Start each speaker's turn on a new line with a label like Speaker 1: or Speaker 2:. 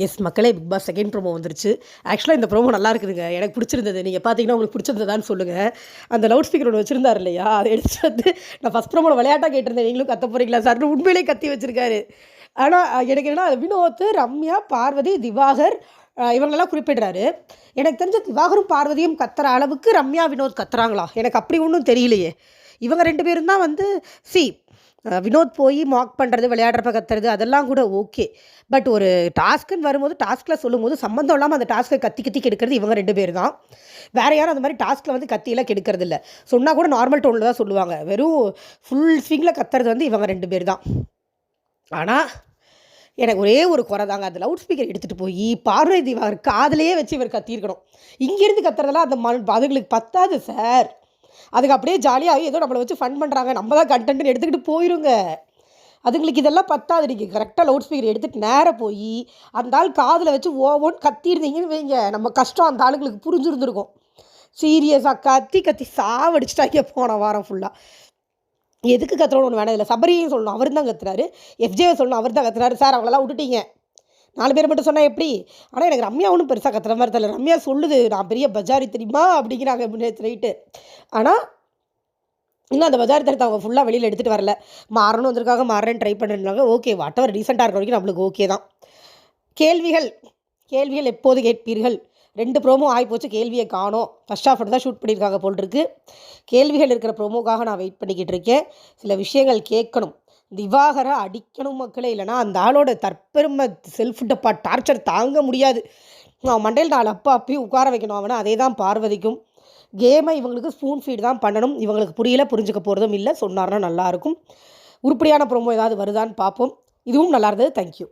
Speaker 1: S மக்களே, big pass second promo வந்துருச்சு. ஆக்சுவலாக இந்த ப்ரோமோ நல்லா இருக்குதுங்க. எனக்கு பிடிச்சிருந்தது. நீங்கள் பார்த்தீங்கன்னா உங்களுக்கு பிடிச்சிருந்ததான்னு சொல்லுங்கள். அந்த லவுட் ஸ்பீக்கர் ஒன்று வச்சிருந்தார் இல்லையா, அதை எடுத்துட்டு வந்து நான் ஃபஸ்ட் ப்ரோமோவில் விளையாட்டாக கேட்டிருந்தேன், நீங்களும் கத்த போகிறீங்களா சார்னு. உண்மையிலே கத்தி வச்சிருக்காரு. ஆனால் எனக்கு என்னன்னா, வினோத், ரம்யா, பார்வதி, திவாகர் இவங்களெல்லாம் குறிப்பிடுறாரு. எனக்கு தெரிஞ்ச திவாகரும் பார்வதியும் கத்துற அளவுக்கு ரம்யா, வினோத் கத்துறாங்களா? எனக்கு அப்படி ஒன்றும் தெரியலையே. இவங்க 2 பேரும் தான் வந்து வினோத் போய் மாக் பண்ணுறது, விளையாடுறப்ப கத்துறது அதெல்லாம் கூட ஓகே. பட் ஒரு டாஸ்க்குன்னு வரும்போது, டாஸ்கில் சொல்லும்போது சம்மந்தம் இல்லாமல் அந்த டாஸ்க்கை கத்தி கத்தி கெடுக்கிறது இவங்க 2 பேர் தான். வேறு யாரும் அந்த மாதிரி டாஸ்கில் வந்து கத்தியெல்லாம் கெடுக்கிறது இல்லை. சொன்னால் கூட நார்மல் டோனில் தான் சொல்லுவாங்க. வெறும் ஃபுல் ஸ்விங்கில் கத்துறது வந்து இவங்க 2 பேர் தான். ஆனால் எனக்கு ஒரே ஒரு குறை தாங்க, அந்த லவுட் ஸ்பீக்கர் எடுத்துகிட்டு போய் பார்வதி திவாகர் காதிலேயே வச்சு இவர் கத்தியிருக்கணும். இங்கேருந்து கத்துறதெல்லாம் அந்த அதுங்களுக்கு பத்தாது சார். அதுக்கு அப்படியே ஜாலியாக ஏதோ நம்மளை வச்சு ஃபன் பண்ணுறாங்க, நம்ம தான் கண்டென்ட்னு எடுத்துக்கிட்டு போயிருங்க. அதுங்களுக்கு இதெல்லாம் பத்தாது. நீங்கள் கரெக்டாக லவுட் ஸ்பீக்கர் எடுத்துகிட்டு நேராக போய் அந்த ஆள் காதில் வச்சு ஓவோன்னு கத்திருந்தீங்கன்னு வைங்க, நம்ம கஷ்டம் அந்த ஆளுங்களுக்கு புரிஞ்சுருந்துருக்கும். சீரியஸாக கத்தி கத்தி சாவடிச்சிட்டாங்க போன வாரம் ஃபுல்லாக. எதுக்கு கத்துறோன்னு ஒன்று வேணாம். இல்லை சபரியும் சொல்லணும், அவர் தான் கத்துறாரு. எஃப்ஜேவை சொல்லணும், அவர் தான் கத்துறாரு. சார் அவங்களெல்லாம் விட்டுட்டீங்க, 4 பேர் மட்டும் சொன்னால் எப்படி? ஆனால் எனக்கு ரம்யா ஒன்றும் பெருசாக கத்துற மாதிரி தெரியல. ரம்யா சொல்லுது, நான் பெரிய பஜாரி தெரியுமா அப்படிங்கிறாங்க நேற்று நைட்டு. ஆனால் இன்னும் அந்த பஜாரி தரத்தை அவங்க ஃபுல்லாக வெளியில் எடுத்துகிட்டு வரல. மாறணும் வந்திருக்காங்க, மாறேன்னு ட்ரை பண்ணுறாங்க. ஓகே, வாட் எவர் ரீசெண்டாக இருக்கிற வரைக்கும் நம்மளுக்கு ஓகே தான். கேள்விகள் எப்போது கேட்பீர்கள்? 2 ப்ரோமோ ஆகிப்போச்சு, கேள்வியை காணோம். ஃபர்ஸ்ட் ஹாஃப் தான் ஷூட் பண்ணியிருக்காங்க போல் இருக்கு. கேள்விகள் இருக்கிற ப்ரோமோக்காக நான் வெயிட் பண்ணிக்கிட்டு இருக்கேன். சில விஷயங்கள் கேட்கணும். திவாகரை அடிக்கணும் மக்களே, இல்லைனா அந்த ஆளோட தற்பெருமை செல்ஃப் டப்பா டார்ச்சர் தாங்க முடியாது. அவன் மண்டையில் 4 அப்பயும் உட்கார வைக்கணும் அவனை. அதே தான் பார்வதிக்கும். கேமை இவங்களுக்கு ஸ்பூன் ஃபீட் தான் பண்ணணும். இவங்களுக்கு புரியல, புரிஞ்சுக்க போகிறதும் இல்லை. சொன்னார்னா நல்லாயிருக்கும். உருப்படியான ப்ரோமோ ஏதாவது வருதான்னு பார்ப்போம். இதுவும் நல்லா இருந்தது. தேங்க்யூ.